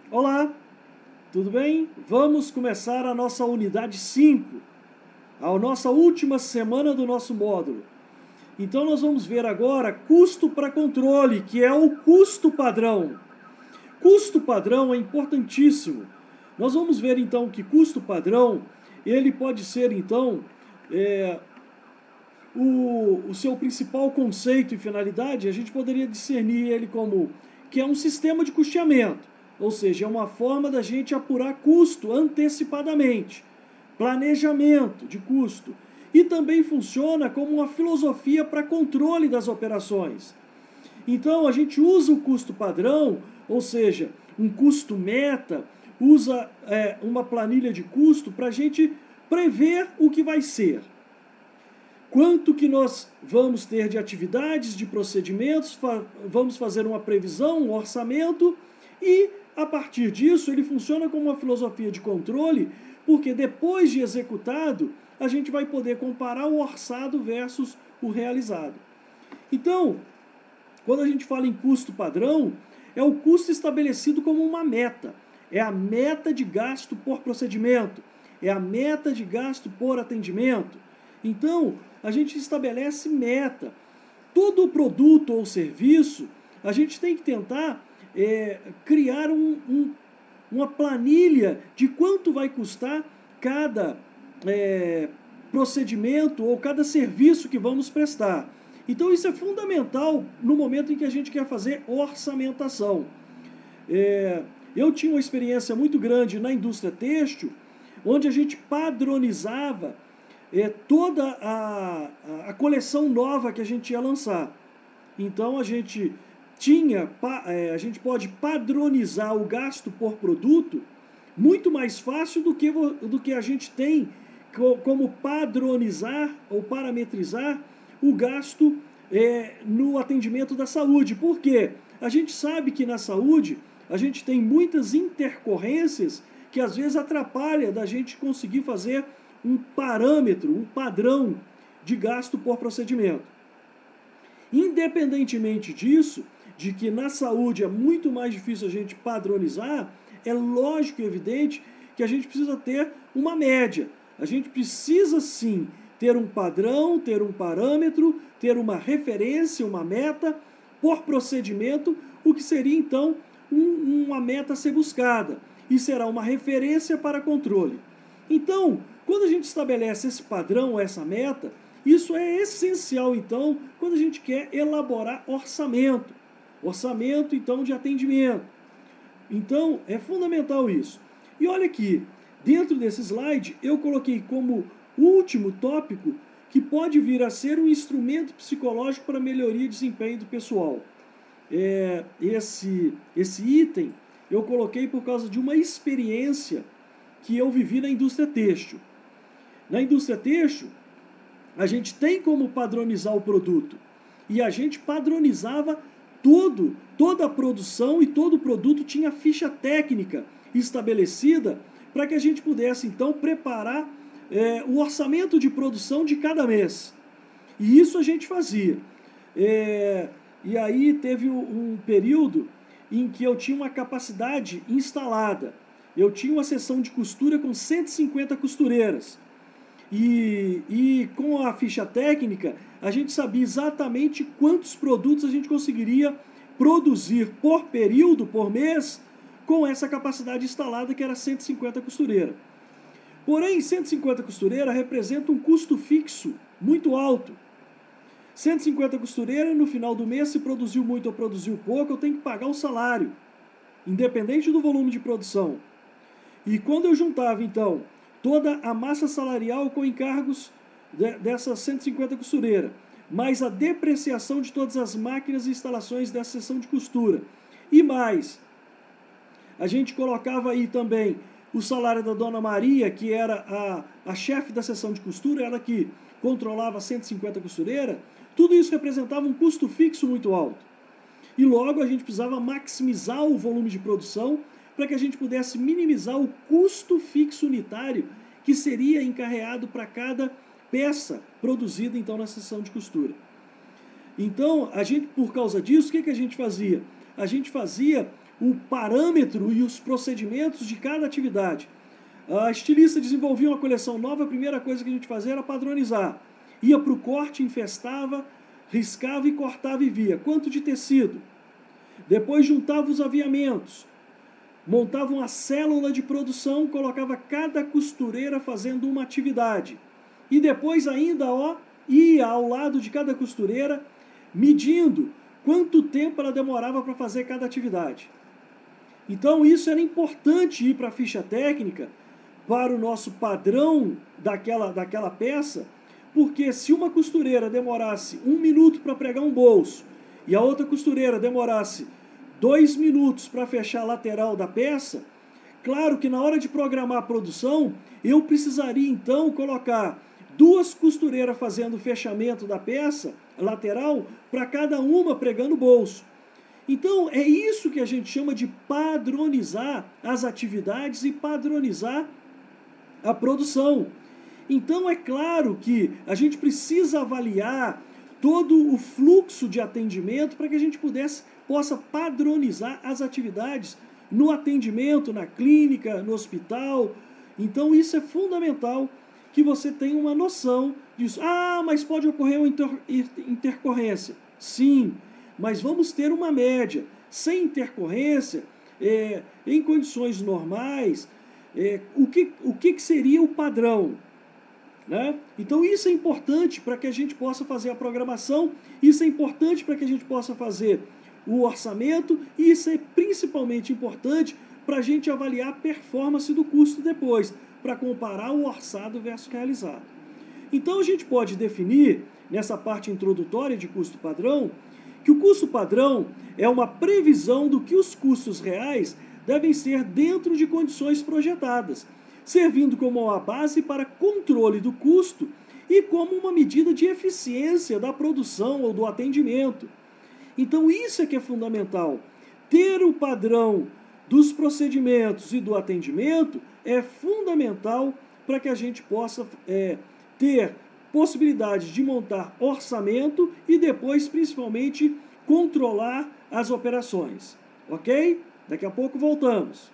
Olá, tudo bem? Vamos começar a nossa unidade 5, a nossa última semana do nosso módulo. Então nós vamos ver agora custo para controle, que é o custo padrão. Custo padrão é importantíssimo. Nós vamos ver então que custo padrão, ele pode ser então é, o seu principal conceito e finalidade, a gente poderia discernir ele como que é um sistema de custeamento, ou seja, é uma forma da gente apurar custo antecipadamente, planejamento de custo, e também funciona como uma filosofia para controle das operações. Então a gente usa o custo padrão, ou seja, um custo meta, usa uma planilha de custo para a gente prever o que vai ser. Quanto que nós vamos ter de atividades, de procedimentos, vamos fazer uma previsão, um orçamento, e a partir disso ele funciona como uma filosofia de controle, porque depois de executado, a gente vai poder comparar o orçado versus o realizado. Então, quando a gente fala em custo padrão, é o custo estabelecido como uma meta. É a meta de gasto por procedimento, é a meta de gasto por atendimento. Então, a gente estabelece meta. Todo produto ou serviço, a gente tem que tentar criar uma planilha de quanto vai custar cada procedimento ou cada serviço que vamos prestar. Então isso é fundamental no momento em que a gente quer fazer orçamentação. Eu tinha uma experiência muito grande na indústria têxtil, onde a gente padronizava toda a coleção nova que a gente ia lançar. Então a gente pode padronizar o gasto por produto muito mais fácil do que a gente tem como padronizar ou parametrizar o gasto no atendimento da saúde. Por quê? A gente sabe que na saúde a gente tem muitas intercorrências que às vezes atrapalha da gente conseguir fazer um parâmetro, um padrão de gasto por procedimento. Independentemente disso, de que na saúde é muito mais difícil a gente padronizar, é lógico e evidente que a gente precisa ter uma média. A gente precisa sim ter um padrão, ter um parâmetro, ter uma referência, uma meta por procedimento, o que seria então uma meta a ser buscada e será uma referência para controle. Então, quando a gente estabelece esse padrão, essa meta, isso é essencial então quando a gente quer elaborar orçamento. Orçamento então de atendimento. Então é fundamental isso. E olha aqui, dentro desse slide eu coloquei como último tópico que pode vir a ser um instrumento psicológico para melhoria de desempenho do pessoal. Esse item eu coloquei por causa de uma experiência que eu vivi na indústria têxtil. Na indústria têxtil, a gente tem como padronizar o produto. E a gente padronizava toda a produção e todo o produto tinha ficha técnica estabelecida para que a gente pudesse então preparar o orçamento de produção de cada mês. E isso a gente fazia. E aí teve um período em que eu tinha uma capacidade instalada. Eu tinha uma seção de costura com 150 costureiras. E com a ficha técnica, a gente sabia exatamente quantos produtos a gente conseguiria produzir por período, por mês, com essa capacidade instalada que era 150 costureiras. Porém, 150 costureiras representa um custo fixo muito alto. 150 costureiras, no final do mês, se produziu muito ou produziu pouco, eu tenho que pagar o salário, independente do volume de produção. E quando eu juntava, então, toda a massa salarial com encargos dessas 150 costureiras, mais a depreciação de todas as máquinas e instalações dessa seção de costura, e mais, a gente colocava aí também o salário da Dona Maria, que era a chefe da seção de costura, ela que controlava 150 costureiras, tudo isso representava um custo fixo muito alto. E logo a gente precisava maximizar o volume de produção para que a gente pudesse minimizar o custo fixo unitário que seria encarreado para cada peça produzida então na seção de costura. Então, a gente, por causa disso, o que a gente fazia? A gente fazia o parâmetro e os procedimentos de cada atividade. A estilista desenvolvia uma coleção nova, a primeira coisa que a gente fazia era padronizar. Ia para o corte, infestava, riscava e cortava e via. Quanto de tecido? Depois juntava os aviamentos, montava uma célula de produção, colocava cada costureira fazendo uma atividade. E depois ainda, ia ao lado de cada costureira, medindo quanto tempo ela demorava para fazer cada atividade. Então isso era importante ir para a ficha técnica, para o nosso padrão daquela peça, porque se uma costureira demorasse 1 minuto para pregar um bolso e a outra costureira demorasse 2 minutos para fechar a lateral da peça, claro que na hora de programar a produção, eu precisaria então colocar 2 costureiras fazendo o fechamento da peça lateral, para cada uma pregando o bolso. Então é isso que a gente chama de padronizar as atividades e padronizar a produção. Então é claro que a gente precisa avaliar todo o fluxo de atendimento para que a gente possa padronizar as atividades no atendimento, na clínica, no hospital. Então isso é fundamental que você tenha uma noção disso. Ah, mas pode ocorrer uma intercorrência. Sim, mas vamos ter uma média. Sem intercorrência, em condições normais, o que seria o padrão? Né? Então isso é importante para que a gente possa fazer a programação, isso é importante para que a gente possa fazer o orçamento, e isso é principalmente importante para a gente avaliar a performance do custo depois, para comparar o orçado versus realizado. Então a gente pode definir, nessa parte introdutória de custo padrão, que o custo padrão é uma previsão do que os custos reais devem ser dentro de condições projetadas, servindo como uma base para controle do custo e como uma medida de eficiência da produção ou do atendimento. Então isso é que é fundamental. Ter o padrão dos procedimentos e do atendimento é fundamental para que a gente possa ter possibilidade de montar orçamento e depois, principalmente, controlar as operações. Ok? Daqui a pouco voltamos.